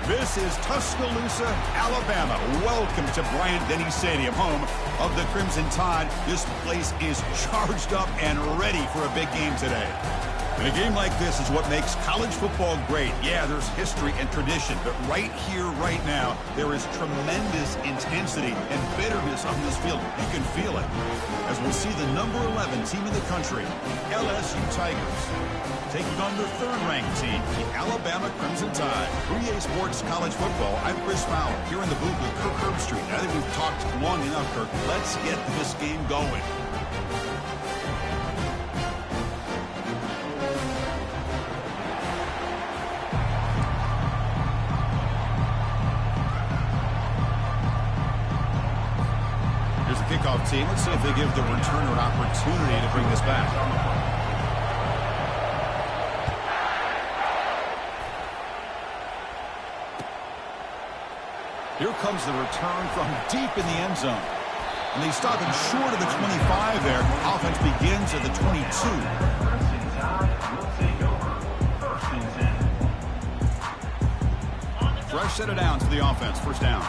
This is Tuscaloosa, Alabama. Welcome to Bryant-Denny Stadium, home of the Crimson Tide. This place is charged up and ready for a big game today. And a game like this is what makes college football great. Yeah, there's history and tradition, but right here, right now, there is tremendous intensity and bitterness on this field. You can feel it. As we'll see the number 11 team in the country, LSU Tigers, taking on the third-ranked team, the Alabama Crimson Tide. 3A Sports College Football, I'm Chris Fowler, here in the booth with Kirk Herbstreit. I think we've talked long enough, Kirk. Let's get this game going. Here's the kickoff team. Let's see if they give the returner an opportunity to bring this back. Here comes the return from deep in the end zone. And they stop him short of the 25 there. Offense begins at the 22. Fresh set of downs for the offense. First down.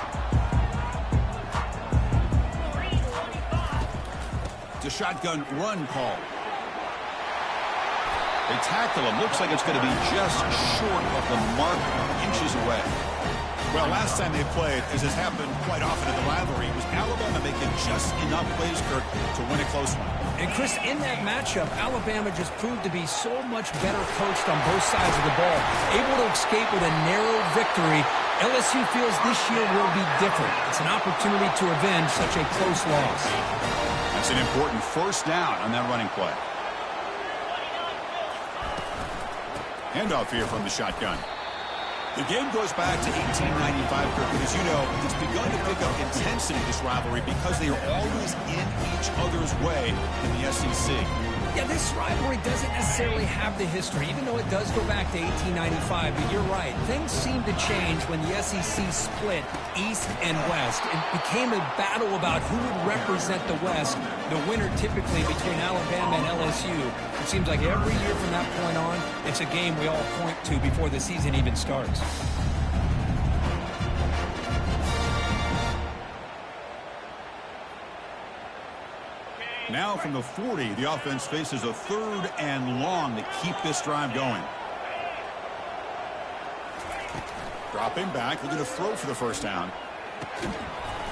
It's a shotgun run call. They tackle him. Looks like it's going to be just short of the mark, inches away. Well, last time they played, as has happened quite often in the rivalry, was Alabama making just enough plays, Kirk, to win a close one. And, Chris, in that matchup, Alabama just proved to be so much better coached on both sides of the ball, able to escape with a narrow victory. LSU feels this year will be different. It's an opportunity to avenge such a close loss. That's an important first down on that running play. Handoff here from the shotgun. The game goes back to 1895, Kirk, but as you know, it's begun to pick up intensity, this rivalry, because they are always in each other's way in the SEC. Yeah, this rivalry doesn't necessarily have the history, even though it does go back to 1895. But you're right. Things seem to change when the SEC split East and West. It became a battle about who would represent the West, the winner typically between Alabama and LSU. It seems like every year from that point on, it's a game we all point to before the season even starts. Now from the 40, the offense faces a third and long to keep this drive going. Dropping back, looking to throw for the first down.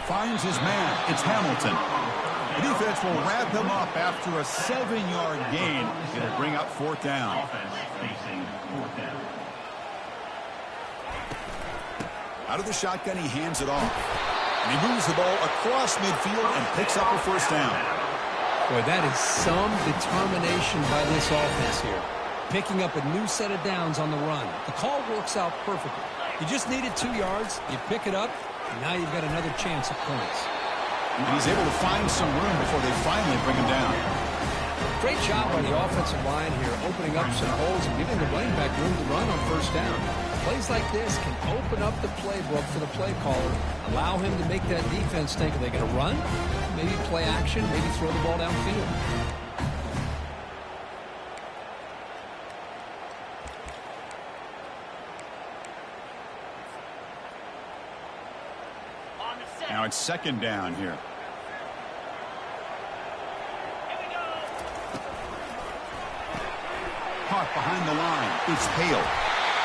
Finds his man. It's Hamilton. The defense will wrap him up after a 7-yard gain. Going to bring up fourth down. Out of the shotgun, he hands it off. And he moves the ball across midfield and picks up a first down. Boy, that is some determination by this offense here. Picking up a new set of downs on the run. The call works out perfectly. You just needed 2 yards. You pick it up, and now you've got another chance at points. And he's able to find some room before they finally bring him down. Great job by the offensive line here, opening up some holes and giving the running back room to run on first down. Plays like this can open up the playbook for the play caller, allow him to make that defense think, are they going to run? Maybe play action, maybe throw the ball downfield. Now it's second down here. Caught behind the line. It's Hale.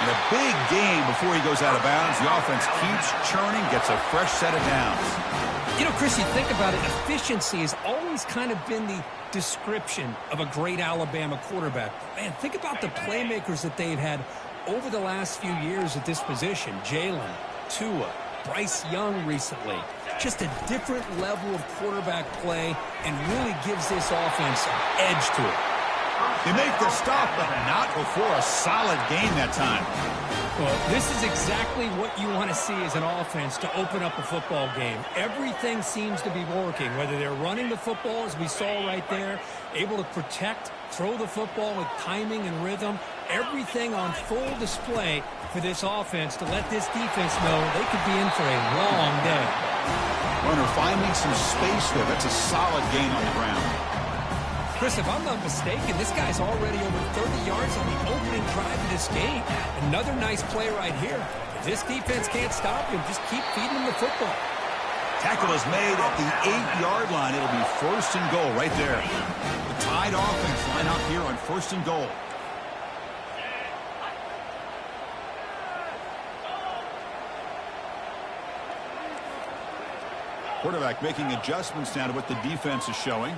And a big gain before he goes out of bounds. The offense keeps churning, gets a fresh set of downs. You know, Chris, you think about it, efficiency has always kind of been the description of a great Alabama quarterback. Man, think about the playmakers that they've had over the last few years at this position. Jalen, Tua, Bryce Young recently. Just a different level of quarterback play and really gives this offense an edge to it. They make the stop, but not before a solid gain that time. Well, this is exactly what you want to see as an offense to open up a football game. Everything seems to be working, whether they're running the football, as we saw right there, able to protect, throw the football with timing and rhythm. Everything on full display for this offense to let this defense know they could be in for a long day. Runner finding some space there. That's a solid gain on the ground. Chris, if I'm not mistaken, this guy's already over 30 yards on the opening drive of this game. Another nice play right here. This defense can't stop him. Just keep feeding him the football. Tackle is made at the 8-yard line. It'll be 1st and goal right there. The Tide offense line up here on 1st and goal. Quarterback making adjustments now to what the defense is showing.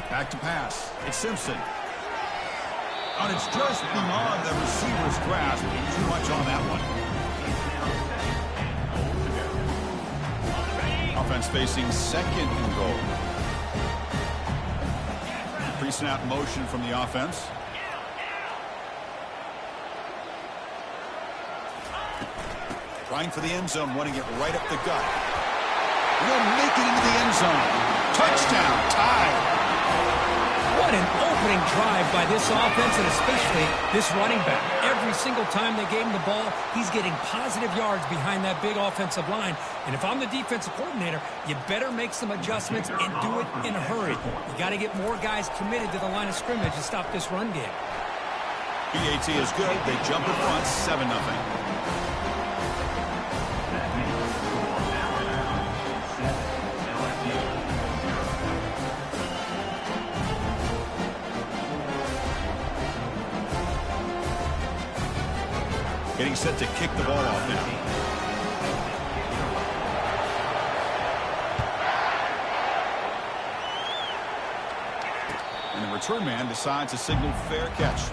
Back to pass. It's Simpson. And it's just beyond the receiver's grasp. Too much on that one. Offense facing 2nd and goal. Pre-snap motion from the offense. Trying for the end zone, wanting it right up the gut. Will make it into the end zone. Touchdown, Tide. What an opening drive by this offense, and especially this running back. Every single time they gave him the ball, he's getting positive yards behind that big offensive line. And if I'm the defensive coordinator, you better make some adjustments and do it in a hurry. You got to get more guys committed to the line of scrimmage to stop this run game. PAT is good. They jump in front, 7-0. Getting set to kick the ball off now. And the return man decides to signal fair catch.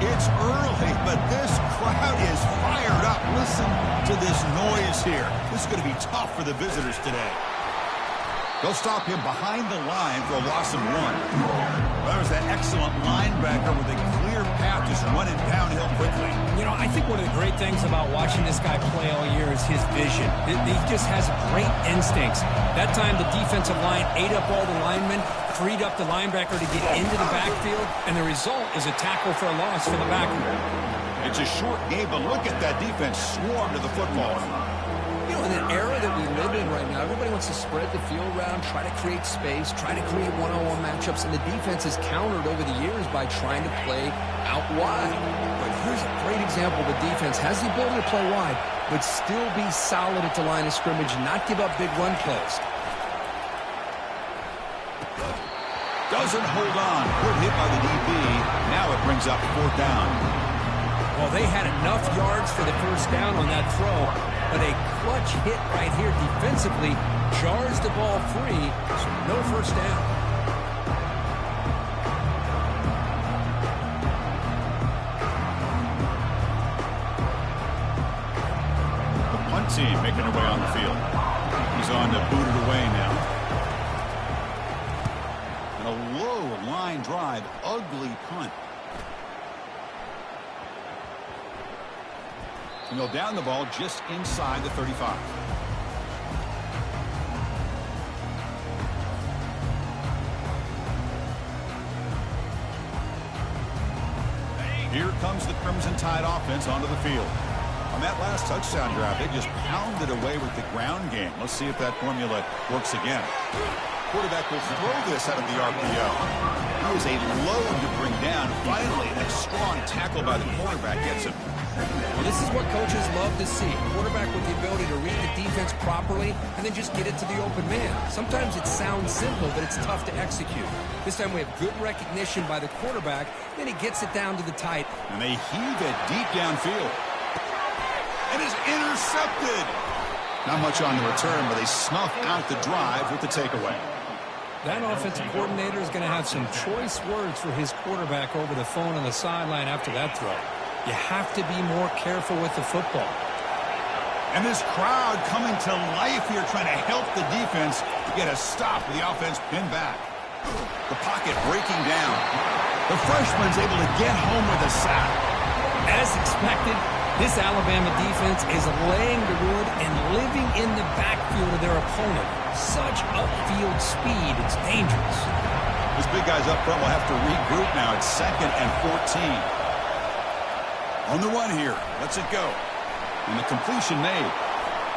It's early, but this crowd is fired up. Listen to this noise here. This is going to be tough for the visitors today. They'll stop him behind the line for a loss of 1. That was that excellent linebacker with a clear path just running downhill quickly. You know, I think one of the great things about watching this guy play all year is his vision. He just has great instincts. That time the defensive line ate up all the linemen, freed up the linebacker to get into the backfield, and the result is a tackle for a loss for the backer. It's a short game, but look at that defense swarm to the football. You know, in an era that we live in right now, everybody wants to spread the field around, try to create space, try to create one-on-one matchups, and the defense is countered over the years by trying to play out wide. But here's a great example. The defense has the ability to play wide, but still be solid at the line of scrimmage and not give up big run plays. Doesn't hold on. Good hit by the DB. Now it brings up 4th down. Well, they had enough yards for the 1st down on that throw, but a clutch hit right here defensively jars the ball free, so no 1st down. The punt team making their way on the field. He's on to boot it away now. And a low line drive, ugly punt. And he'll down the ball just inside the 35. Here comes the Crimson Tide offense onto the field. On that last touchdown drive, they just pounded away with the ground game. Let's see if that formula works again. Quarterback will throw this out of the RPO. He is a load to bring down. Finally, that strong tackle by the quarterback gets him. Well, this is what coaches love to see. A quarterback with the ability to read the defense properly and then just get it to the open man. Sometimes it sounds simple, but it's tough to execute. This time we have good recognition by the quarterback, then he gets it down to the tight. And they heave it deep downfield. It is intercepted. Not much on the return, but they snuff out the drive with the takeaway. That offensive coordinator is going to have some choice words for his quarterback over the phone on the sideline after that throw. You have to be more careful with the football. And this crowd coming to life here, trying to help the defense to get a stop with the offense pinned back. The pocket breaking down. The freshman's able to get home with a sack. As expected, this Alabama defense is laying the wood and living in the backfield of their opponent. Such upfield speed, it's dangerous. These big guys up front will have to regroup now. It's 2nd and 14. On the run here. Let's it go. And the completion made.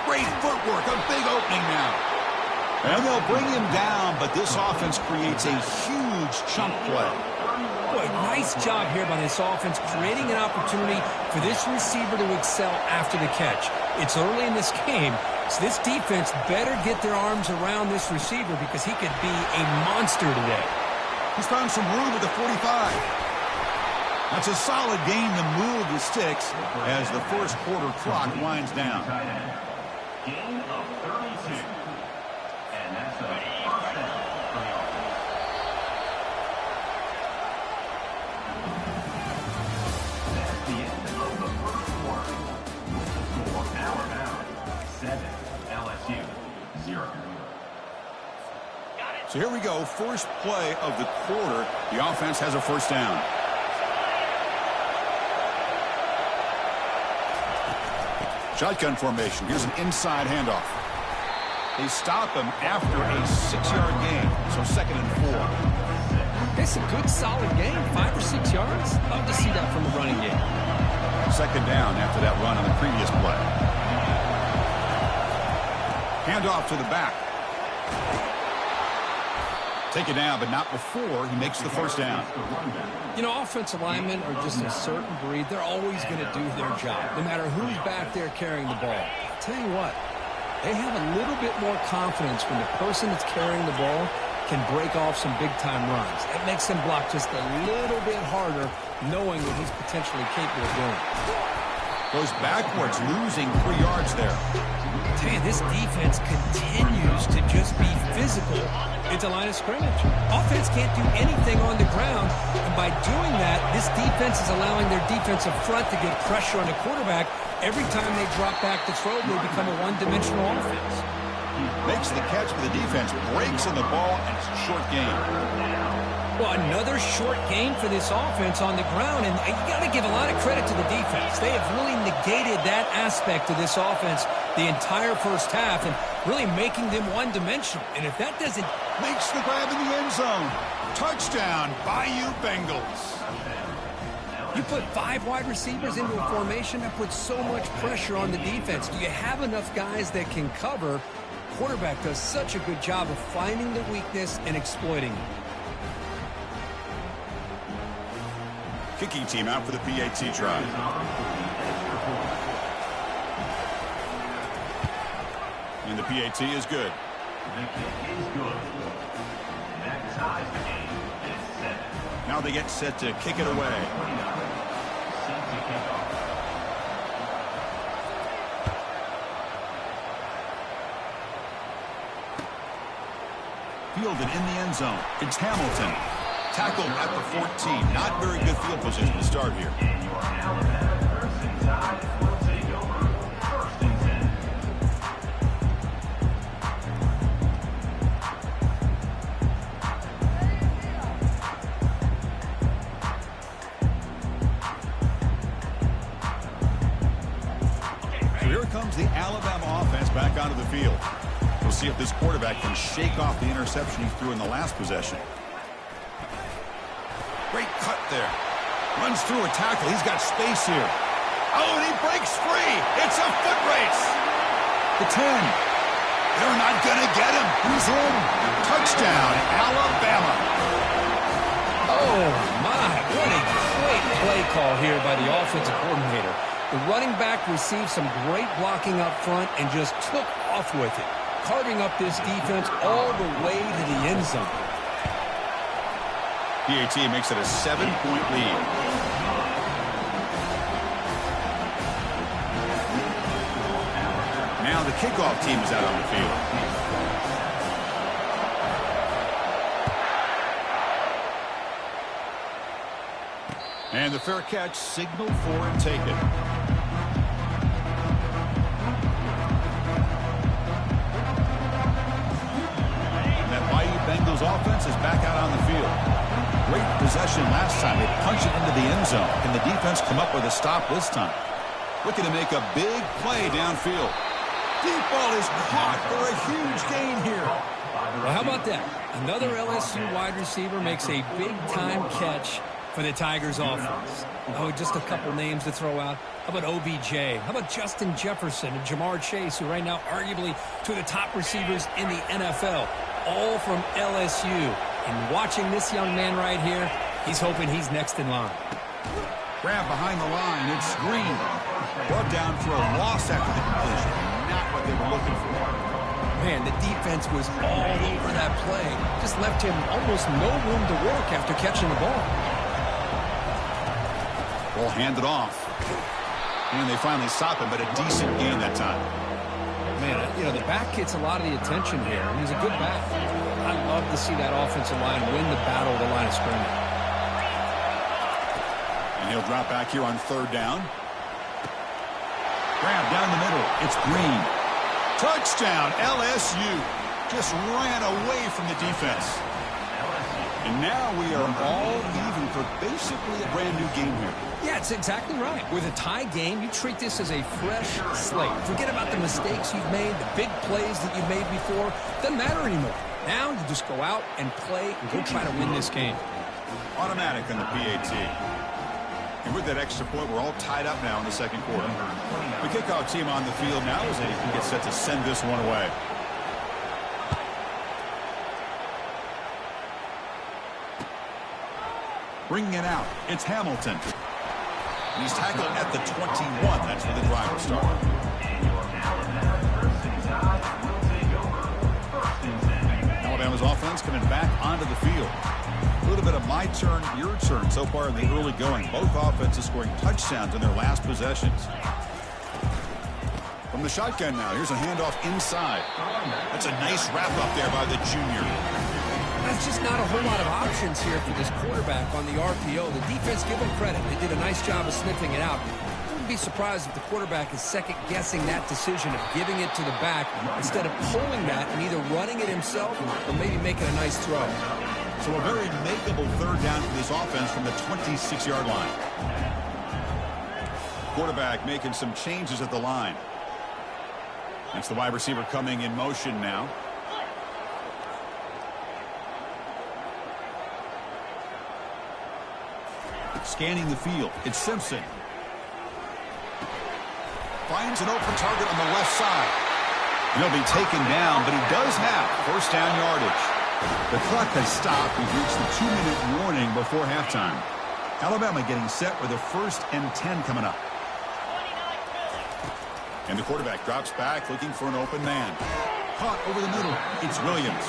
Great footwork, a big opening now. And they'll bring him down, but this offense creates a huge chunk play. Boy, nice job here by this offense, creating an opportunity for this receiver to excel after the catch. It's early in this game, so this defense better get their arms around this receiver because he could be a monster today. He's found some room at the 45. That's a solid gain to move the sticks as the first quarter clock winds down. Gain of 32. And that's a 8% for the offense. That's the end of the first quarter. For Alabama, 7, LSU, 0. So here we go, first play of the quarter. The offense has a first down. Shotgun formation. Here's an inside handoff. They stop him after a 6-yard gain, so 2nd and 4. It's a good, solid game, 5 or 6 yards. Love to see that from a running game. 2nd down after that run on the previous play. Handoff to the back. Take it down, but not before he makes the first down. You know, offensive linemen are just a certain breed. They're always going to do their job, no matter who's back there carrying the ball. I'll tell you what, they have a little bit more confidence when the person that's carrying the ball can break off some big-time runs. It makes them block just a little bit harder, knowing what he's potentially capable of doing. Goes backwards, losing 3 yards there. I tell you, this defense continues to just be physical into line of scrimmage. Offense can't do anything on the ground, and by doing that, this defense is allowing their defensive front to get pressure on the quarterback. Every time they drop back to throw, they become a one-dimensional offense. Makes the catch for the defense, breaks in the ball, and it's a short game. Well, another short game for this offense on the ground, and you got to give a lot of credit to the defense. They have really negated that aspect of this offense the entire first half and really making them one-dimensional. And if that doesn't... Makes the grab in the end zone. Touchdown, Bayou Bengals. You put 5 wide receivers into a formation, that puts so much pressure on the defense. Do you have enough guys that can cover? Quarterback does such a good job of finding the weakness and exploiting it. Kicking team out for the PAT try. And the PAT is good. The kick is good. That ties the game. It's 7. Now they get set to kick it away. Set to kick off. Fielded in the end zone. It's Hamilton. Tackled at the 14. Not very good field position to start here. And your Alabama Crimson Tide will take over 1st and 10. So here comes the Alabama offense back onto the field. We'll see if this quarterback can shake off the interception he threw in the last possession. Great cut there. Runs through a tackle. He's got space here. Oh, and he breaks free. It's a foot race. The 10. They're not going to get him. He's in. Touchdown, Alabama. Oh, my. What a great play call here by the offensive coordinator. The running back received some great blocking up front and just took off with it, carving up this defense all the way to the end zone. PAT makes it a 7-point lead. Now the kickoff team is out on the field. And the fair catch signaled for and taken. And that Bayou Bengals offense is back out on the field. Great possession last time. They punch it into the end zone. Can the defense come up with a stop this time? Looking to make a big play downfield. Deep ball is caught for a huge gain here. Well, how about that? Another LSU wide receiver makes a big-time catch for the Tigers offense. Oh, just a couple names to throw out. How about OBJ? How about Justin Jefferson and Jamar Chase, who right now arguably two of the top receivers in the NFL, all from LSU. And watching this young man right here, he's hoping he's next in line. Grab behind the line. It's Green. Brought down for a loss after the completion. Not what they were looking for. Man, the defense was all over that play. Just left him almost no room to work after catching the ball. Ball handed off. And they finally stop him, but a decent gain that time. Man, you know, the back gets a lot of the attention here, and he's a good back. I love to see that offensive line win the battle of the line of scrimmage. And he'll drop back here on third down. Grab down the middle. It's Green. Touchdown, LSU. Just ran away from the defense. And now we are all even for basically a brand new game here. Yeah, it's exactly right. With a tie game, you treat this as a fresh slate. Forget about the mistakes you've made, the big plays that you've made before. Doesn't matter anymore. Now you just go out and play and go try to win this game. Automatic on the PAT. And with that extra point, we're all tied up now in the second quarter. The kickoff team on the field now as they can get set to send this one away. Bringing it out, it's Hamilton. And he's tackled at the 21. That's where the drive will start. Alabama's offense coming back onto the field. A little bit of my turn, your turn so far in the early going. Both offenses scoring touchdowns in their last possessions. From the shotgun now, here's a handoff inside. That's a nice wrap up there by the junior. There's just not a whole lot of options here for this quarterback on the RPO. The defense, give them credit. They did a nice job of sniffing it out. I wouldn't be surprised if the quarterback is second-guessing that decision of giving it to the back instead of pulling that and either running it himself or maybe making a nice throw. So a very makeable third down for this offense from the 26-yard line. Quarterback making some changes at the line. That's the wide receiver coming in motion now. Scanning the field. It's Simpson. Finds an open target on the left side. And he'll be taken down, but he does have first down yardage. The clock has stopped. We've reached the 2-minute warning before halftime. Alabama getting set with a 1st and 10 coming up. And the quarterback drops back looking for an open man. Caught over the middle. It's Williams.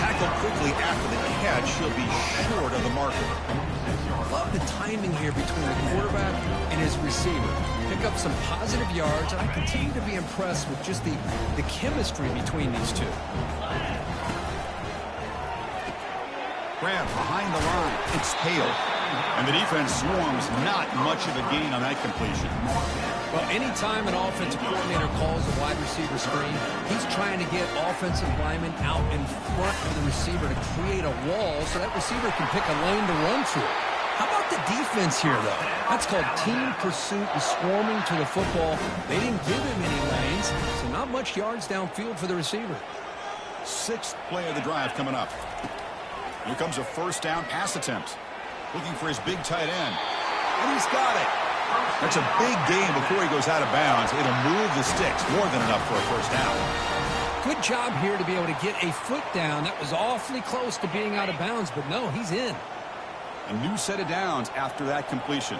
Tackled quickly after the catch. He'll be short of the marker. Love the timing here between the quarterback and his receiver. Pick up some positive yards, and I continue to be impressed with just the chemistry between these two. Grab behind the line. It's Hale. And the defense swarms. Not much of a gain on that completion. Well, anytime an offensive coordinator calls a wide receiver screen, he's trying to get offensive linemen out in front of the receiver to create a wall so that receiver can pick a lane to run through. How about the defense here, though? That's called team pursuit and swarming to the football. They didn't give him any lanes, so not much yards downfield for the receiver. 6th play of the drive coming up. Here comes a first down pass attempt. Looking for his big tight end. And he's got it. That's a big gain before he goes out of bounds. It'll move the sticks. More than enough for a first down. Good job here to be able to get a foot down. That was awfully close to being out of bounds, but no, he's in. A new set of downs after that completion.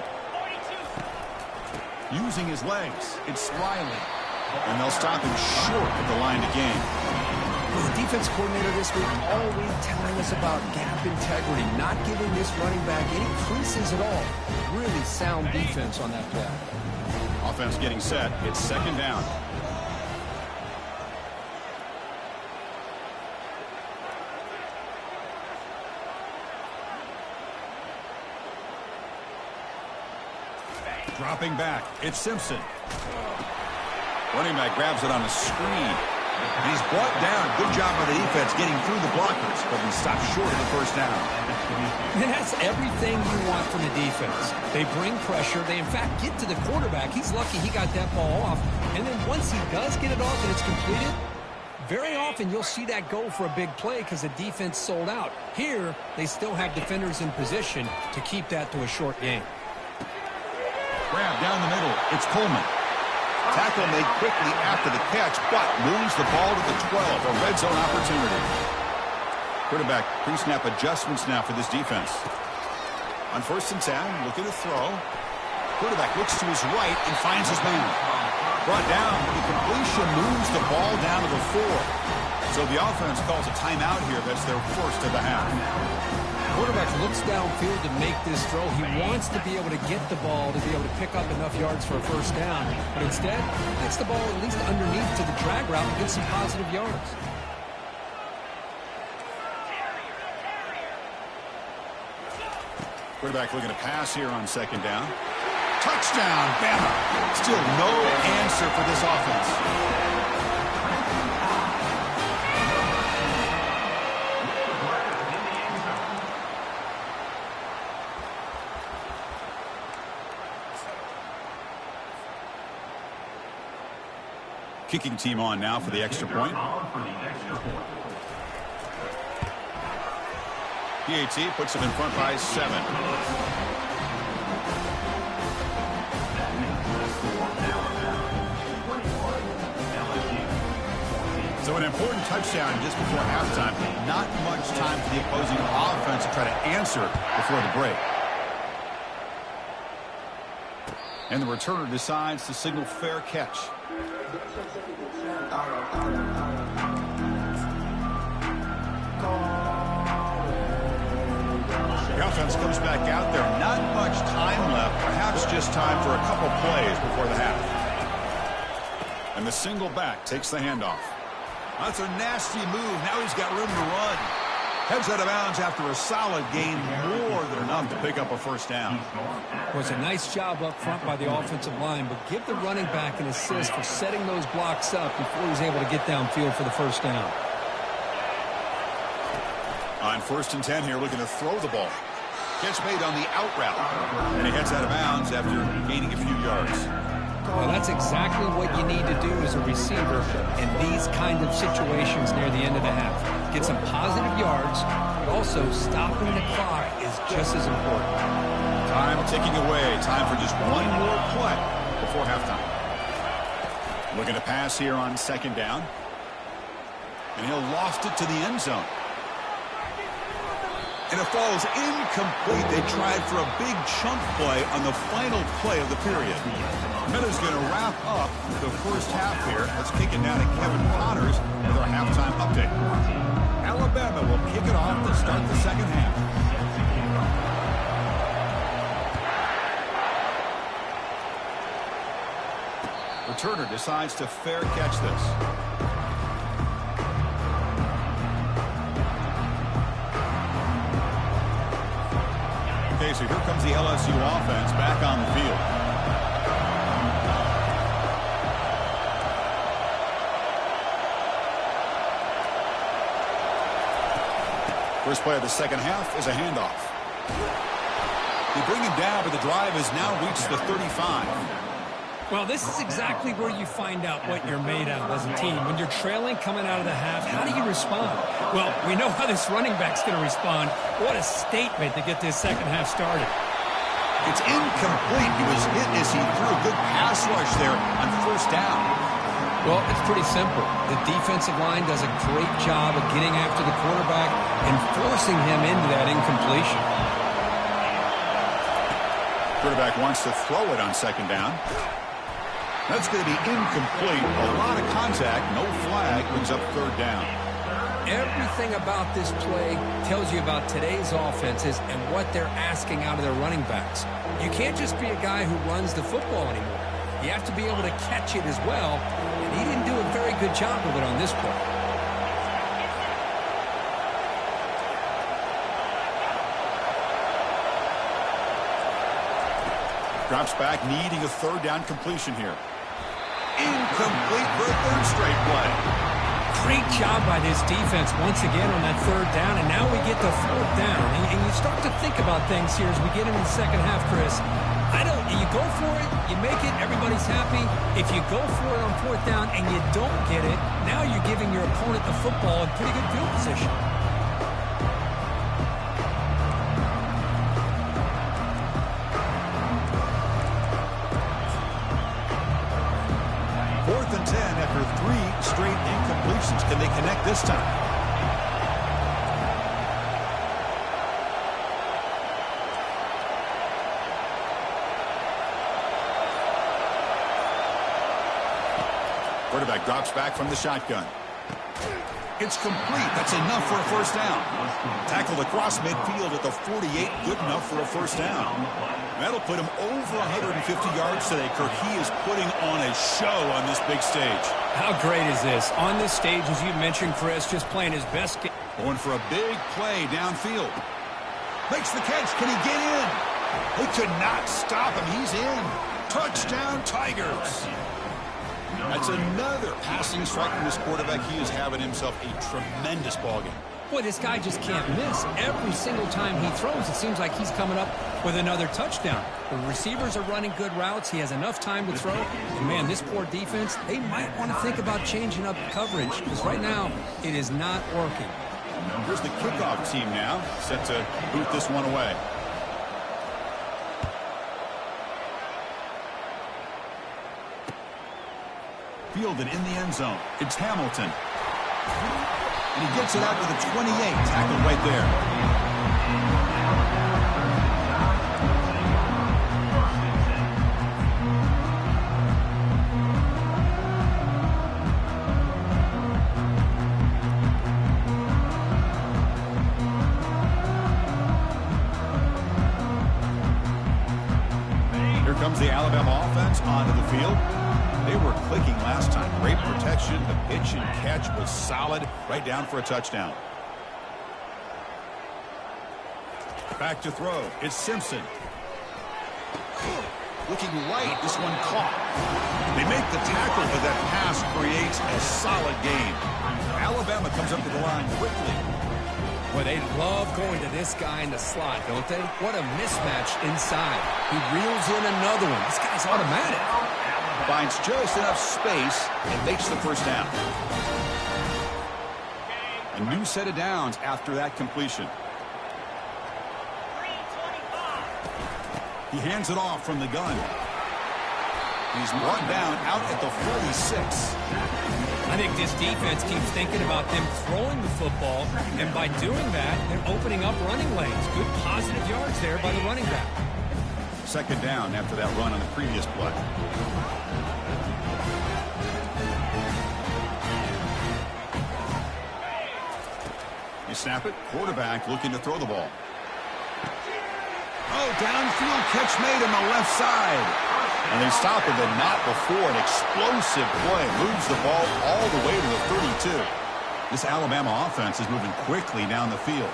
Using his legs. It's Riley. And they'll stop him short of the line to gain. Well, the defense coordinator this week always telling us about gap integrity, not giving this running back any creases at all. Really sound defense on that play. Offense getting set. It's 2nd down. Dropping back. It's Simpson. Running back grabs it on a screen. And he's brought down. Good job by the defense getting through the blockers, but he stopped short of the first down. And that's everything you want from the defense. They bring pressure. They, in fact, get to the quarterback. He's lucky he got that ball off. And then once he does get it off and it's completed, Very often you'll see that go for a big play because the defense sold out. Here, they still have defenders in position to keep that to a short game. Grab down the middle. It's Coleman. Tackle made quickly after the catch, but moves the ball to the 12. A red zone opportunity. Quarterback pre-snap adjustments now for this defense. On 1st and 10, looking to throw. Quarterback looks to his right and finds his man. Brought down. The completion moves the ball down to the 4. So the offense calls a timeout here. That's their first of the half. Quarterback looks downfield to make this throw. He wants to be able to get the ball to be able to pick up enough yards for a first down. But instead, gets the ball at least underneath to the drag route and gets some positive yards. Quarterback looking to pass here on 2nd down. Touchdown, Bama. Still no answer for this offense. Kicking team on now for the extra point. PAT puts them in front by 7. So an important touchdown just before halftime. Not much time for the opposing offense to try to answer before the break. And the returner decides to signal fair catch. The offense comes back out there. Not much time left. Perhaps just time for a couple plays before the half. And the single back takes the handoff. That's a nasty move. Now he's got room to run. Heads out of bounds after a solid gain, more than enough to pick up a first down. It was a nice job up front by the offensive line, but give the running back an assist for setting those blocks up before he's able to get downfield for the first down. On 1st and 10 here, looking to throw the ball. Catch made on the out route. And he heads out of bounds after gaining a few yards. Well, that's exactly what you need to do as a receiver in these kind of situations near the end of the half. Get some positive yards, but also stopping the clock is just as important. Time ticking away. Time for just one more play before halftime. Looking to pass here on 2nd down. And he'll loft it to the end zone. And it falls incomplete. They tried for a big chunk play on the final play of the period. Miller's going to wrap up the first half here. Let's kick it down to Kevin Connors with our halftime update. Alabama will kick it off to start the second half. Returner decides to fair catch this. Okay, so here comes the LSU offense back on the field. First play of the second half is a handoff. They bring him down, but the drive has now reached the 35. Well, this is exactly where you find out what you're made of as a team. When you're trailing coming out of the half, how do you respond? Well, we know how this running back's going to respond. What a statement to get this second half started. It's incomplete. He was hit as he threw a good pass rush there on 1st down. Well, it's pretty simple. The defensive line does a great job of getting after the quarterback and forcing him into that incompletion. Quarterback wants to throw it on 2nd down. That's going to be incomplete. A lot of contact, no flag, brings up 3rd down. Everything about this play tells you about today's offenses and what they're asking out of their running backs. You can't just be a guy who runs the football anymore. You have to be able to catch it as well, and he didn't do a very good job of it on this play. Drops back, needing a 3rd down completion here. Incomplete for a 3rd straight play. Great job by this defense once again on that 3rd down, and now we get to 4th down. And you start to think about things here as we get into the second half, Chris. I don't. You go for it, you make it, everybody's happy. If you go for it on 4th down and you don't get it, now you're giving your opponent the football in pretty good field position. 4th and 10 after 3 straight incompletions. Can they connect this time? Quarterback drops back from the shotgun. It's complete. That's enough for a first down. Tackled across midfield at the 48. Good enough for a first down. That'll put him over 150 yards today, Kirk. He is putting on a show on this big stage. How great is this? On this stage, as you mentioned, Chris, just playing his best game. Going for a big play downfield. Makes the catch. Can he get in? They could not stop him. He's in. Touchdown, Tigers. That's another passing strike from this quarterback. He is having himself a tremendous ballgame. Boy, this guy just can't miss. Every single time he throws, it seems like he's coming up with another touchdown. The receivers are running good routes. He has enough time to throw. And, man, this poor defense, they might want to think about changing up coverage because right now it is not working. Here's the kickoff team now, set to boot this one away. Fielded in the end zone. It's Hamilton. And he gets it out to the 28. Tackled right there. Here comes the Alabama offense onto the field. They were clicking last time. Great protection. The pitch and catch was solid. Right down for a touchdown. Back to throw. It's Simpson. Looking right. This one caught. They make the tackle, but that pass creates a solid gain. Alabama comes up to the line quickly. Boy, they love going to this guy in the slot, don't they? What a mismatch inside. He reels in another one. This guy's automatic. Finds just enough space and makes the first down. A new set of downs after that completion. He hands it off from the gun. He's brought down out at the 46. I think this defense keeps thinking about them throwing the football, and by doing that, they're opening up running lanes. Good positive yards there by the running back. Second down after that run on the previous play. You snap it. Quarterback looking to throw the ball. Oh, downfield catch made on the left side. And they stop it, but not before an explosive play. Moves the ball all the way to the 32. This Alabama offense is moving quickly down the field.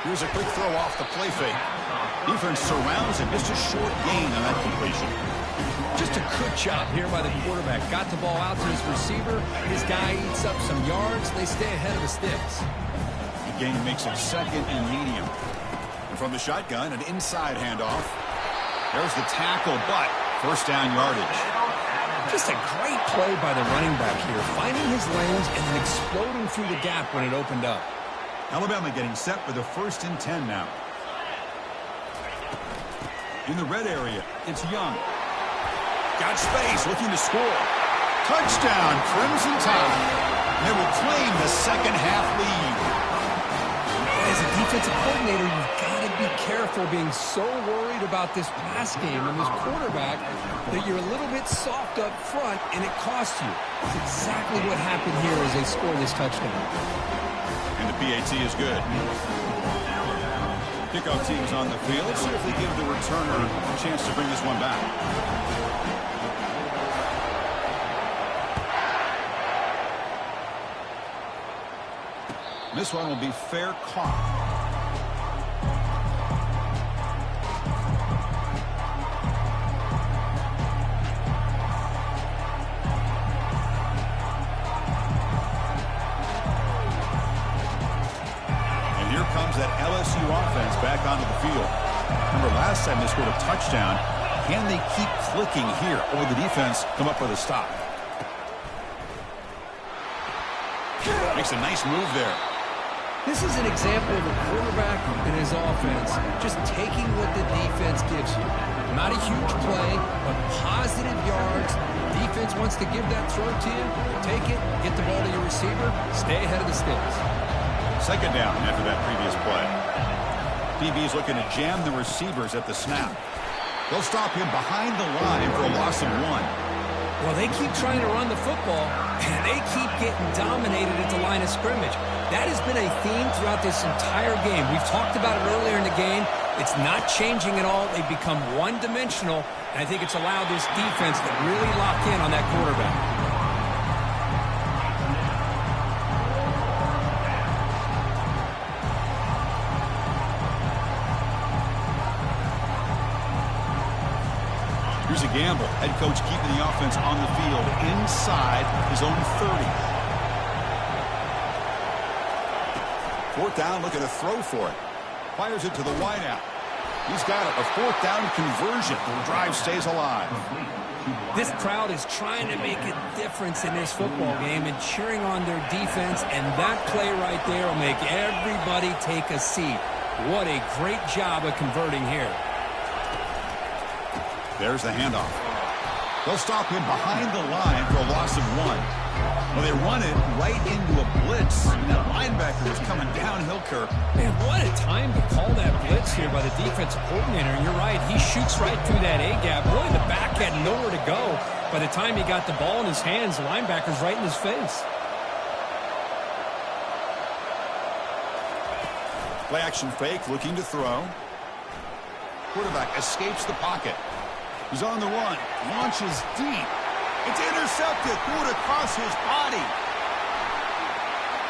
Here's a quick throw off the play fake. Defense surrounds him. Just a short gain on that completion. Just a good job here by the quarterback. Got the ball out to his receiver. His guy eats up some yards. They stay ahead of the sticks. The gain makes it second and medium. And from the shotgun, an inside handoff. There's the tackle, but first down yardage. Just a great play by the running back here. Finding his lanes and then exploding through the gap when it opened up. Alabama getting set for the 1st and 10 now. In the red area, it's Young. Got space, looking to score. Touchdown, Crimson Tide. They will claim the second half lead. As a defensive coordinator, you've got to be careful being so worried about this pass game and this quarterback that you're a little bit soft up front and it costs you. That's exactly what happened here as they score this touchdown. And the PAT is good. Kickoff team's on the field. See if they give the returner a chance to bring this one back. This one will be fair caught. that LSU offense back onto the field. Remember, last time they scored a touchdown. Can they keep clicking here, or will the defense come up with a stop? Makes a nice move there. This is an example of a quarterback and his offense just taking what the defense gives you. Not a huge play, but positive yards. Defense wants to give that throw to you. Take it, get the ball to your receiver, stay ahead of the sticks. Second down after that previous play. DB is looking to jam the receivers at the snap. They'll stop him behind the line for a loss of 1. Well, they keep trying to run the football, and they keep getting dominated at the line of scrimmage. That has been a theme throughout this entire game. We've talked about it earlier in the game. It's not changing at all. They've become one-dimensional, and I think it's allowed this defense to really lock in on that quarterback. Here's a gamble. Head coach keeping the offense on the field inside his own 30. Fourth down, looking to throw for it. Fires it to the wideout. He's got it. A fourth down conversion. The drive stays alive. This crowd is trying to make a difference in this football game and cheering on their defense, and that play right there will make everybody take a seat. What a great job of converting here. There's the handoff. They'll stop him behind the line for a loss of 1. Well, they run it right into a blitz. That linebacker is coming downhill, Kirk. Man, what a time to call that blitz here by the defensive coordinator. And you're right, he shoots right through that A-gap. Really, the back had nowhere to go. By the time he got the ball in his hands, the linebacker's right in his face. Play action fake, looking to throw. Quarterback escapes the pocket. He's on the run. Launches deep. It's intercepted. Threw it across his body.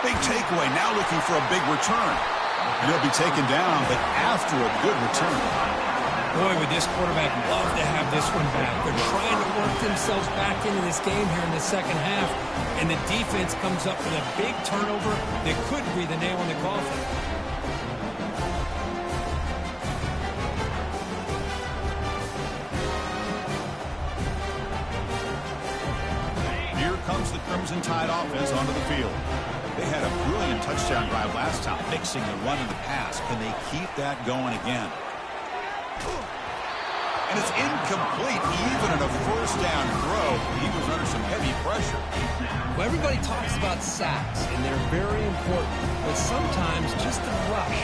Big takeaway. Now looking for a big return. And he'll be taken down, but after a good return. Boy, would this quarterback love to have this one back. They're trying to work themselves back into this game here in the second half. And the defense comes up with a big turnover that could be the nail in the coffin. Comes the Crimson Tide offense onto the field. They had a brilliant touchdown drive last time, mixing the run and the pass. Can they keep that going again? And it's incomplete. Even in a first down throw, he was under some heavy pressure. Well, everybody talks about sacks, and they're very important. But sometimes just the rush,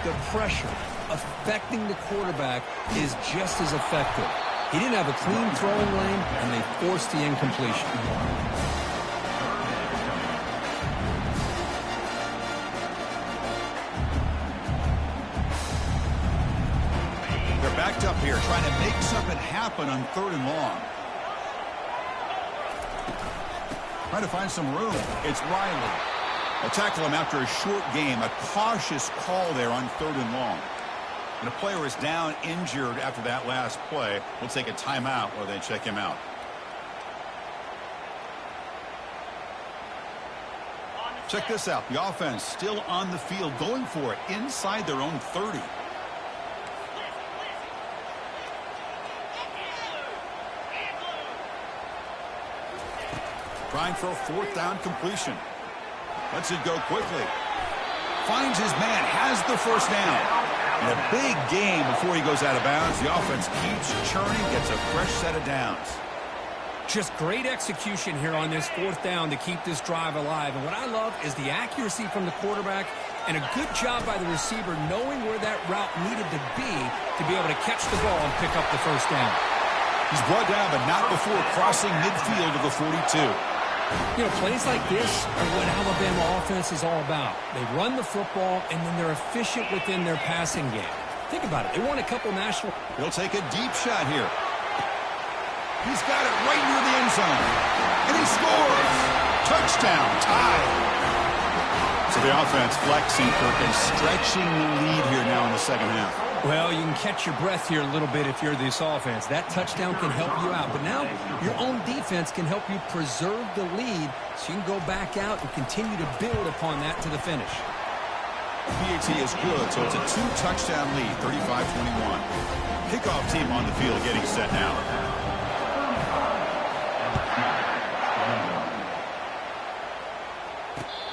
the pressure, affecting the quarterback is just as effective. He didn't have a clean throwing lane, and they forced the incompletion. They're backed up here, trying to make something happen on 3rd and long. Trying to find some room. It's Riley. They'll tackle him after a short game. A cautious call there on 3rd and long. And a player is down injured after that last play. We'll take a timeout while they check him out. Check this out. The offense still on the field, going for it inside their own 30. Trying for a 4th down completion. Lets it go quickly. Finds his man, has the first down. And a big game before he goes out of bounds. The offense keeps churning, gets a fresh set of downs. Just great execution here on this 4th down to keep this drive alive. And what I love is the accuracy from the quarterback and a good job by the receiver knowing where that route needed to be able to catch the ball and pick up the first down. He's brought down, but not before crossing midfield of the 42. You know, plays like this are what Alabama offense is all about. They run the football, and then they're efficient within their passing game. Think about it. They won a couple national... He'll take a deep shot here. He's got it right near the end zone. And he scores! Touchdown, Tide. So the offense flexing, Kirk, and stretching the lead here now in the second half. Well, you can catch your breath here a little bit if you're this offense. That touchdown can help you out. But now your own defense can help you preserve the lead so you can go back out and continue to build upon that to the finish. PAT is good, so it's a 2-touchdown lead, 35-21. Kickoff team on the field getting set now.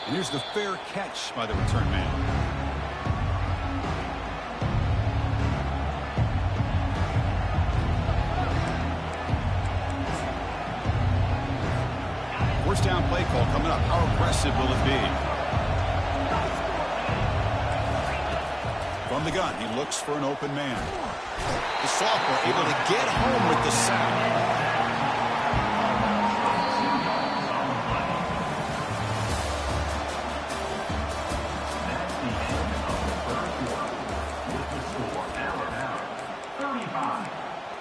And here's the fair catch by the return man. First down play call coming up. How aggressive will it be? From the gun, he looks for an open man. The sophomore able to get home with the sack.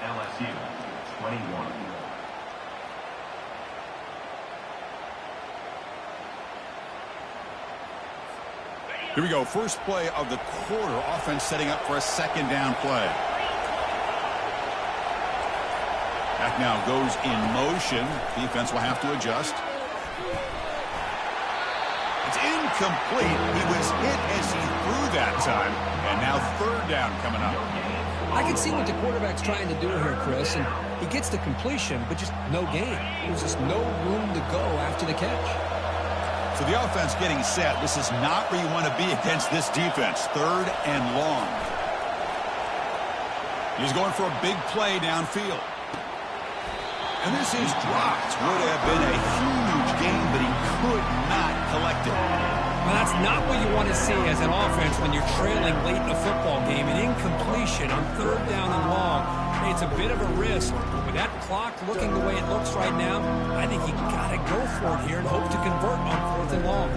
LSU 21. Here we go. First play of the quarter. Offense setting up for a second down play. Back now goes in motion. Defense will have to adjust. It's incomplete. He was hit as he threw that time. And now third down coming up. I can see what the quarterback's trying to do here, Chris, and he gets the completion, but just no gain. There's just no room to go after the catch. So the offense getting set. This is not where you want to be against this defense. Third and long. He's going for a big play downfield. And this is dropped. Would have been a huge gain, but he could not collect it. Well, that's not what you want to see as an offense when you're trailing late in a football game. An incompletion on third down and long. Hey, it's a bit of a risk. With that clock looking the way it looks right now, I think you got to go for it here and hope to convert on fourth and long.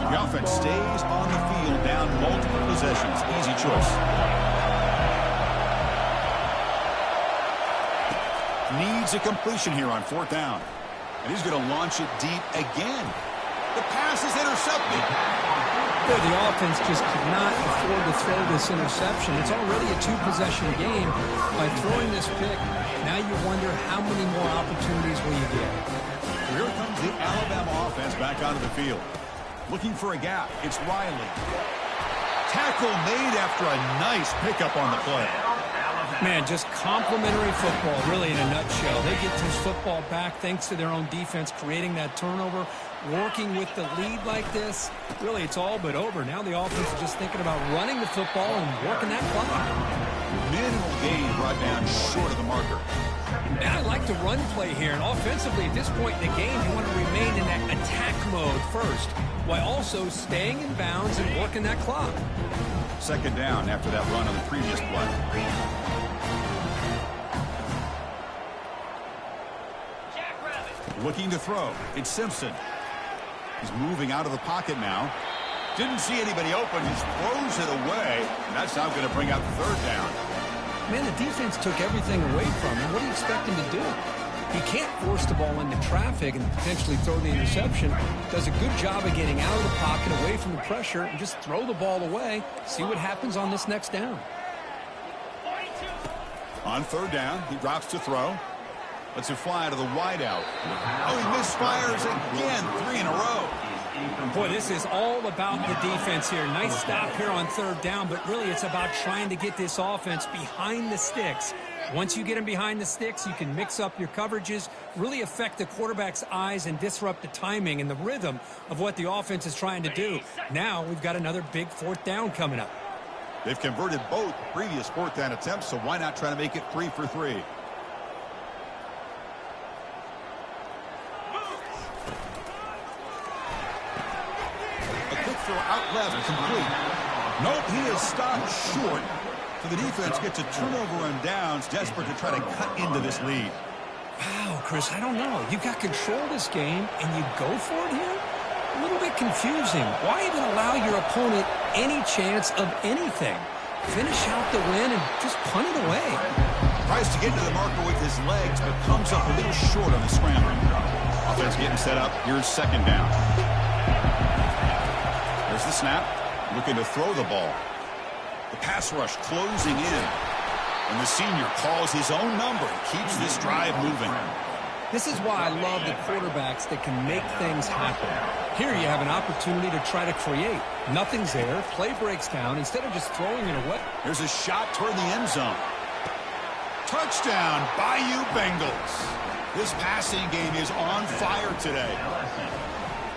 The offense stays on the field down multiple possessions. Easy choice. Needs a completion here on fourth down. And he's going to launch it deep again. The pass is intercepted. The offense just could not afford to throw this interception. It's already a two-possession game. By throwing this pick, now you wonder how many more opportunities will you get. Here comes the Alabama offense back onto the field. Looking for a gap. It's Riley. Tackle made after a nice pickup on the play. Man, just complimentary football, really, in a nutshell. They get this football back thanks to their own defense, creating that turnover, working with the lead like this. Really, it's all but over. Now the offense is just thinking about running the football and working that clock. Minimal gain brought down short of the marker. And I like the run play here. And offensively, at this point in the game, you want to remain in that attack mode first, while also staying in bounds and working that clock. Second down after that run on the previous play. Looking to throw. It's Simpson. He's moving out of the pocket now. Didn't see anybody open. Just throws it away. And that's now going to bring out the third down. Man, the defense took everything away from him. What do you expect him to do? He can't force the ball into traffic and potentially throw the interception. Does a good job of getting out of the pocket, away from the pressure, and just throw the ball away. See what happens on this next down. On third down, he drops to throw. Lets it fly to the wideout. Oh, he misfires again, 3 in a row. Boy, this is all about the defense here. Nice stop here on third down, but really it's about trying to get this offense behind the sticks. Once you get them behind the sticks, you can mix up your coverages, really affect the quarterback's eyes and disrupt the timing and the rhythm of what the offense is trying to do. Now we've got another big fourth down coming up. They've converted both previous fourth down attempts, so why not try to make it 3 for 3? Throw out left, complete. Nope, he is stopped short. So the defense gets a turnover on downs, desperate to try to cut into this lead. Wow, Chris, I don't know. You've got control of this game, and you go for it here? A little bit confusing. Why even allow your opponent any chance of anything? Finish out the win and just punt it away. Tries to get to the marker with his legs, but comes up a little short on the scramble. Offense getting set up. Here's second down. There's the snap, looking to throw the ball. The pass rush closing in. And the senior calls his own number and keeps this drive moving. This is why I love the quarterbacks that can make things happen. Here you have an opportunity to try to create. Nothing's there. Play breaks down. Instead of just throwing it away. Here's a shot toward the end zone. Touchdown, Bayou Bengals. This passing game is on fire today.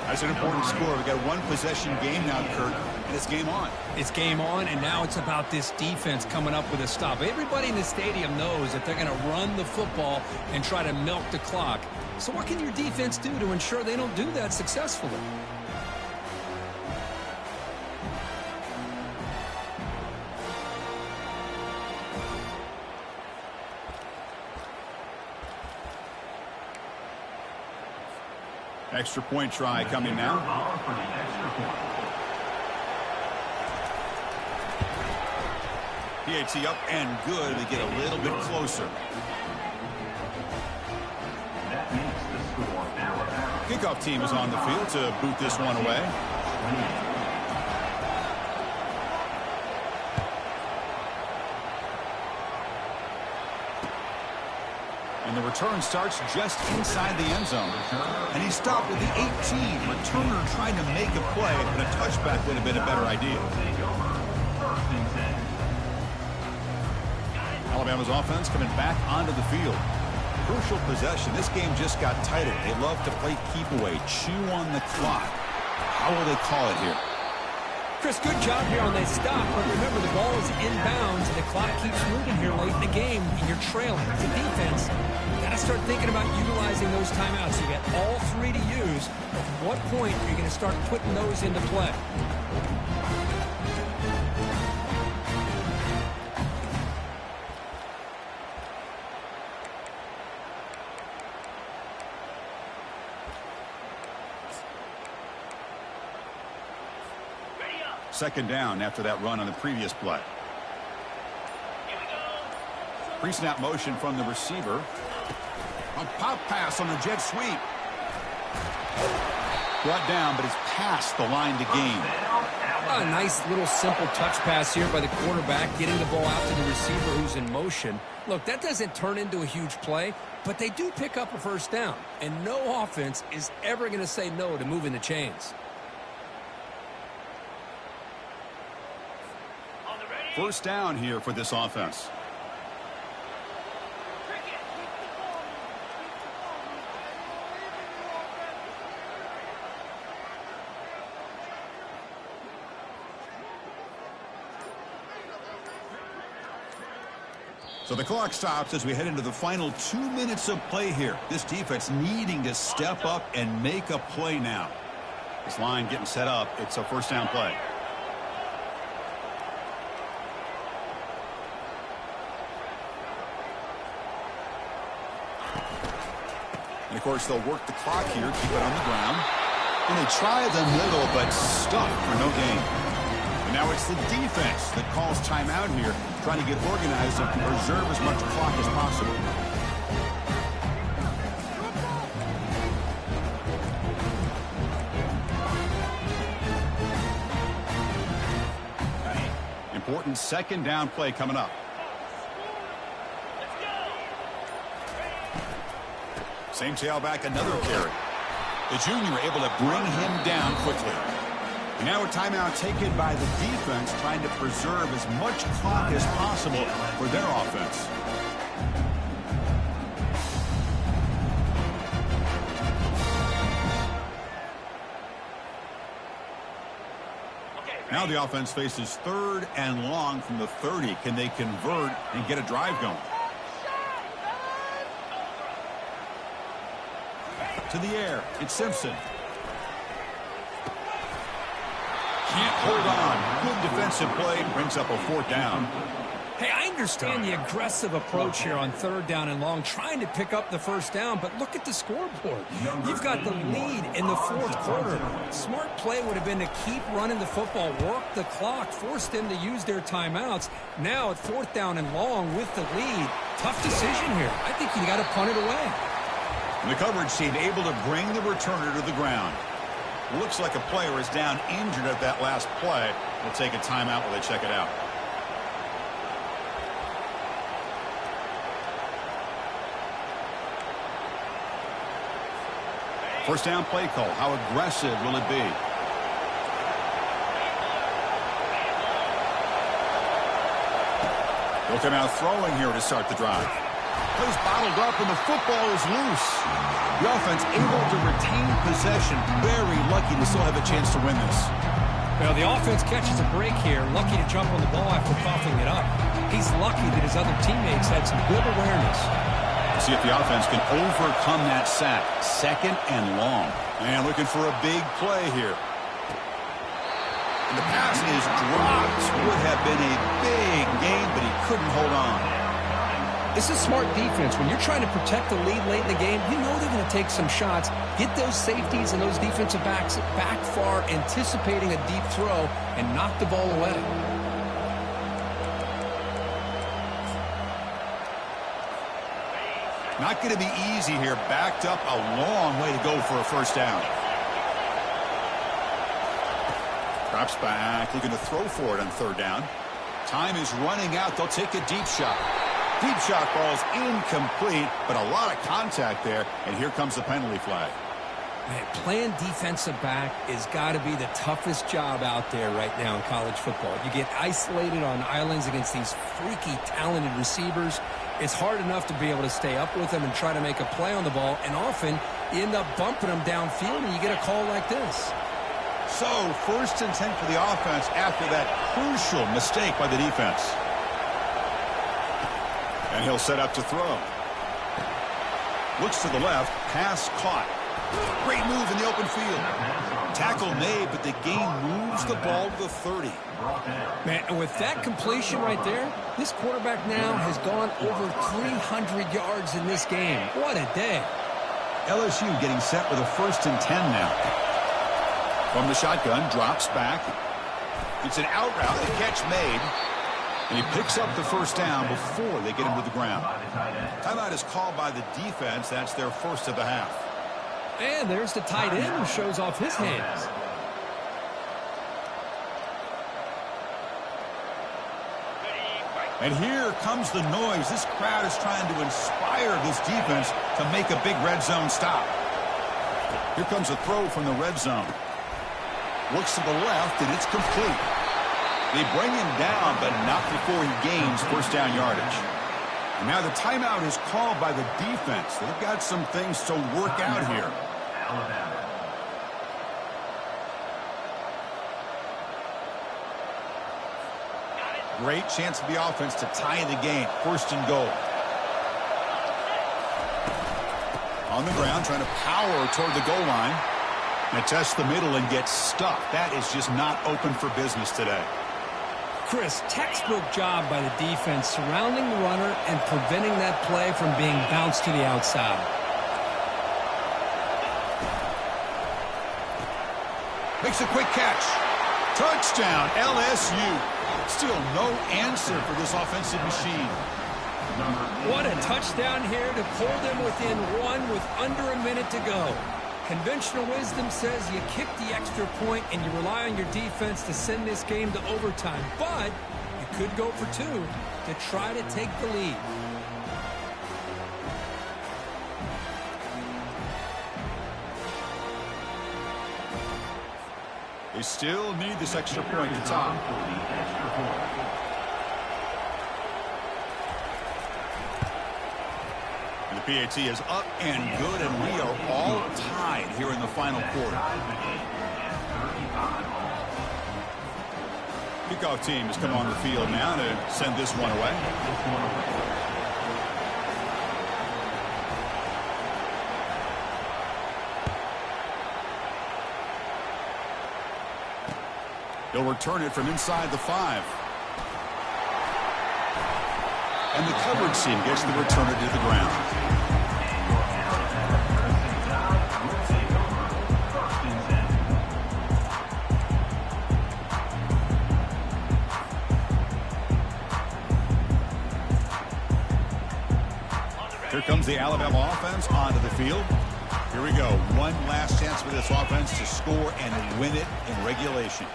That's an important score. We've got a one-possession game now, Kurt, and it's game on. It's game on, and now it's about this defense coming up with a stop. Everybody in the stadium knows that they're going to run the football and try to milk the clock. So what can your defense do to ensure they don't do that successfully? Extra point try coming now. PAT up and good. They get a little bit closer. That makes the score Alabama. Kickoff team is on the field to boot this one away. And the return starts just inside the end zone. And he stopped at the 18. Returner trying to make a play, but a touchback would have been a better idea. Alabama's offense coming back onto the field. Crucial possession. This game just got tighter. They love to play keep away, chew on the clock. How will they call it here? Chris, good job here on that stop, but remember the ball is inbounds and the clock keeps moving here late in the game and you're trailing. As a defense, you got to start thinking about utilizing those timeouts. You got all three to use. At what point are you going to start putting those into play? Second down after that run on the previous play. Pre-snap motion from the receiver. A pop pass on the jet sweep. Brought down, but it's past the line to gain. A nice little simple touch pass here by the quarterback, getting the ball out to the receiver who's in motion. Look, that doesn't turn into a huge play, but they do pick up a first down. And no offense is ever going to say no to moving the chains. First down here for this offense. So the clock stops as we head into the final 2 minutes of play here. This defense needing to step up and make a play now. This line getting set up. It's a first down play. And, of course, they'll work the clock here, keep it on the ground. And they try the middle, but stuck for no gain. And now it's the defense that calls timeout here, trying to get organized and preserve as much clock as possible. Important second down play coming up. Same tailback, another carry. The junior able to bring him down quickly. And now a timeout taken by the defense, trying to preserve as much clock as possible for their offense. Now the offense faces third and long from the 30. Can they convert and get a drive going? To the air, it's Simpson. Can't hold on. Good defensive play, brings up a fourth down. Hey, I understand the aggressive approach here on third down and long, trying to pick up the first down, but look at the scoreboard. You've got the lead in the fourth quarter. Smart play would have been to keep running the football, work the clock, force them to use their timeouts. Now at fourth down and long with the lead, tough decision here. I think you got to punt it away. The coverage team able to bring the returner to the ground. Looks like a player is down injured at that last play. They'll take a timeout while they check it out. First down play call. How aggressive will it be? He'll come out throwing here to start the drive. Plays bottled up and the football is loose. The offense able to retain possession. Very lucky to still have a chance to win this. Well, the offense catches a break here. Lucky to jump on the ball after coughing it up. He's lucky that his other teammates had some good awareness. We'll see if the offense can overcome that sack. Second and long. And looking for a big play here. And the pass is dropped. Would have been a big gain, but he couldn't hold on. This is smart defense. When you're trying to protect the lead late in the game, you know they're going to take some shots. Get those safeties and those defensive backs back far, anticipating a deep throw, and knock the ball away. Not going to be easy here. Backed up a long way to go for a first down. Drops back, looking to throw for it on third down. Time is running out. They'll take a deep shot. Deep shot ball's incomplete, but a lot of contact there, and here comes the penalty flag. Man, playing defensive back has got to be the toughest job out there right now in college football. You get isolated on islands against these freaky, talented receivers. It's hard enough to be able to stay up with them and try to make a play on the ball, and often you end up bumping them downfield, and you get a call like this. So, first and 10 for the offense after that crucial mistake by the defense. And he'll set up to throw. Looks to the left, pass caught. Great move in the open field. Tackle made, but the gain moves the ball to the 30. Man, and with that completion right there, this quarterback now has gone over 300 yards in this game. What a day. LSU getting set with a first and 10 now. From the shotgun, drops back. It's an out route, the catch made. And he picks up the first down before they get him to the ground. Timeout is called by the defense. That's their first of the half. And there's the tight end who shows off his hands. And here comes the noise. This crowd is trying to inspire this defense to make a big red zone stop. Here comes a throw from the red zone. Looks to the left, and it's complete. They bring him down, but not before he gains first down yardage. And now the timeout is called by the defense. They've got some things to work out here. Great chance for the offense to tie the game. First and goal. On the ground, trying to power toward the goal line. And test the middle and get stuck. That is just not open for business today. Chris, textbook job by the defense surrounding the runner and preventing that play from being bounced to the outside. Makes a quick catch. Touchdown, LSU. Still no answer for this offensive machine. What a touchdown here to pull them within one with under a minute to go. Conventional wisdom says you kick the extra point and you rely on your defense to send this game to overtime. But you could go for two to try to take the lead. They still need this extra point to top. And the PAT is up and good, and we are all tied here in the final quarter. Kickoff team has come on the field now to send this one away. They'll return it from inside the 5. And the coverage team gets the returner to the ground. Here comes the Alabama offense onto the field. Here we go. One last chance for this offense to score and win it in regulation.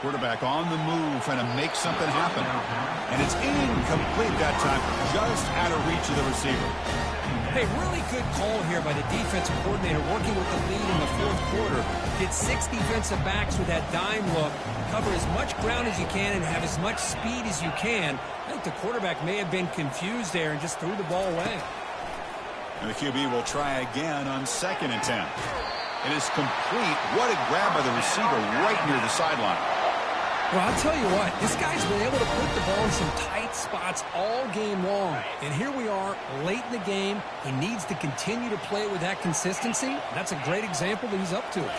Quarterback on the move, trying to make something happen. And it's incomplete that time, just out of reach of the receiver. Hey, really good call here by the defensive coordinator, working with the lead in the fourth quarter. Get 6 defensive backs with that dime look, cover as much ground as you can, and have as much speed as you can. I think the quarterback may have been confused there and just threw the ball away. And the QB will try again on 2nd and 10. It is complete. What a grab by the receiver right near the sideline. Well, I'll tell you what, this guy's been able to put the ball in some tight spots all game long. And here we are, late in the game. He needs to continue to play with that consistency. That's a great example that he's up to it.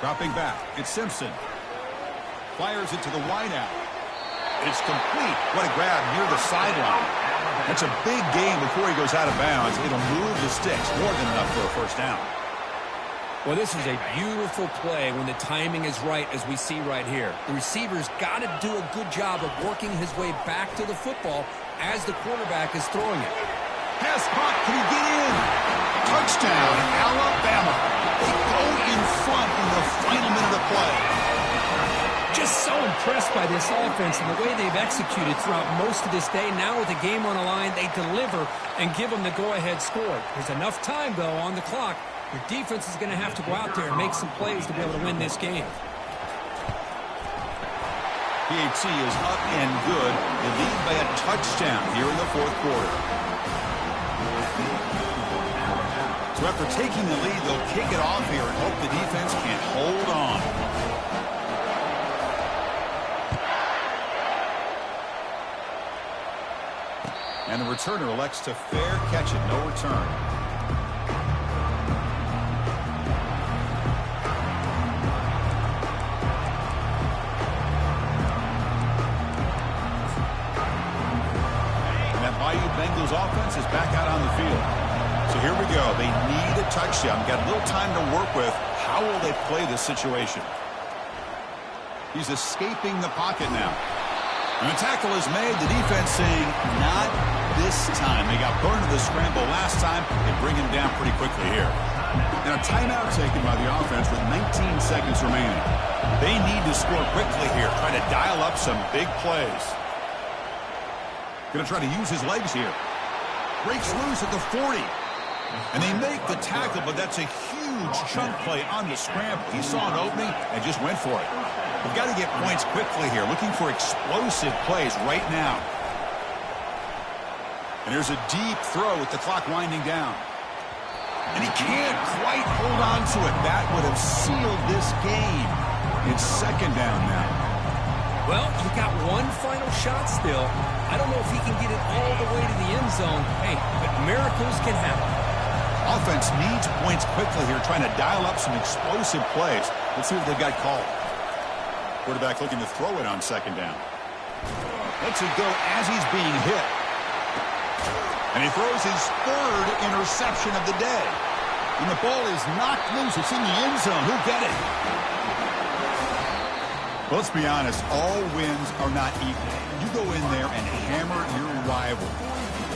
Dropping back, it's Simpson. Fires it to the wideout. It's complete. What a grab near the sideline. That's a big gain before he goes out of bounds. It'll move the sticks more than enough for a first down. Well, this is a beautiful play when the timing is right, as we see right here. The receiver's got to do a good job of working his way back to the football as the quarterback is throwing it. Pass caught. Can he get in? Touchdown, Alabama. They go in front in the final minute of play. Just so impressed by this offense and the way they've executed throughout most of this day. Now with the game on the line, they deliver and give them the go-ahead score. There's enough time, though, on the clock. Your defense is going to have to go out there and make some plays to be able to win this game. PAT is up and good. They lead by a touchdown here in the fourth quarter. So after taking the lead, they'll kick it off here and hope the defense can hold on. And the returner elects to fair catch it, no return. Bengals offense is back out on the field. So here we go. They need a touchdown. Got a little time to work with. How will they play this situation? He's escaping the pocket now. And the tackle is made. The defense saying, not this time. They got burned in the scramble last time. They bring him down pretty quickly here. And a timeout taken by the offense with 19 seconds remaining. They need to score quickly here. Try to dial up some big plays. Going to try to use his legs here. Breaks loose at the 40. And they make the tackle, but that's a huge chunk play on the scramble. He saw an opening and just went for it. We've got to get points quickly here. Looking for explosive plays right now. And there's a deep throw with the clock winding down. And he can't quite hold on to it. That would have sealed this game. It's 2nd down now. Well, you've got one final shot still. I don't know if he can get it all the way to the end zone. Hey, but miracles can happen. Offense needs points quickly here, trying to dial up some explosive plays. Let's see what they've got called. Quarterback looking to throw it on 2nd down. Lets it go as he's being hit. And he throws his 3rd interception of the day. And the ball is knocked loose. It's in the end zone. Who'll get it? Well, let's be honest, all wins are not equal. You go in there and hammer your rival.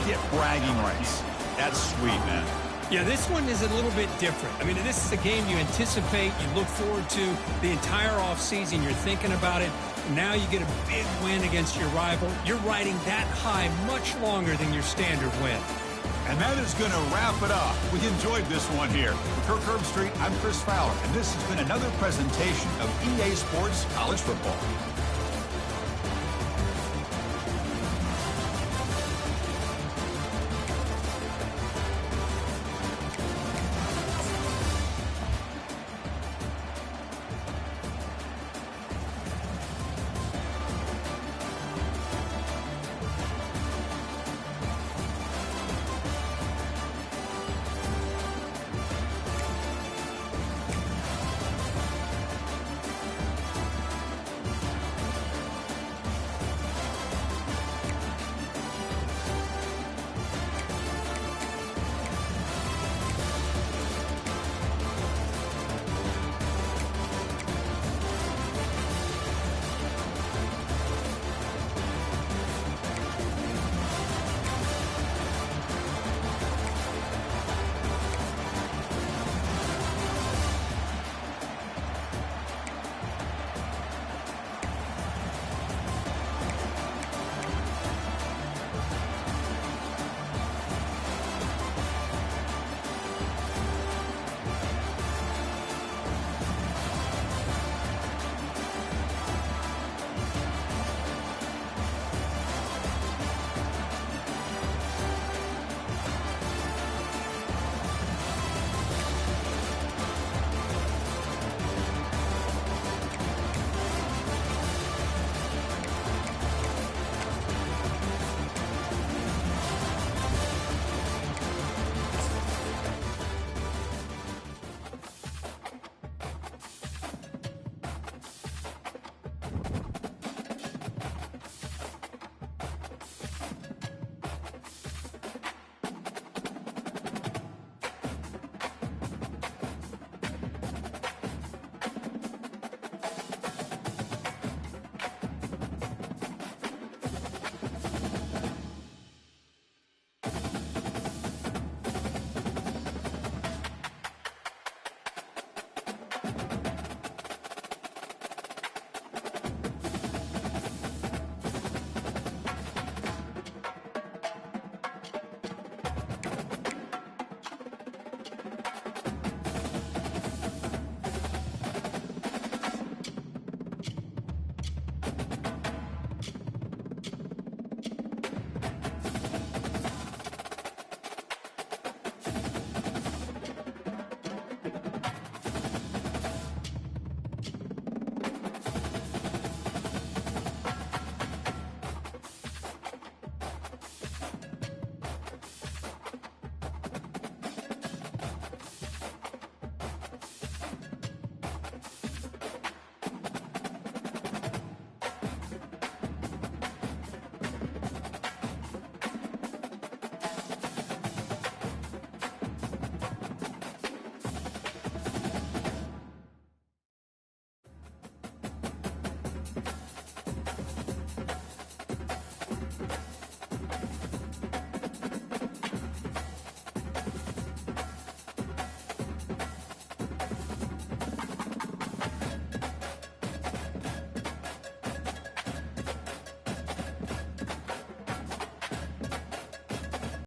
Get bragging rights. That's sweet, man. Yeah, this one is a little bit different. I mean, this is a game you anticipate, you look forward to the entire offseason. You're thinking about it. Now you get a big win against your rival. You're riding that high much longer than your standard win. And that is going to wrap it up. We enjoyed this one here. For Kirk Herbstreit, I'm Chris Fowler, and this has been another presentation of EA Sports College Football.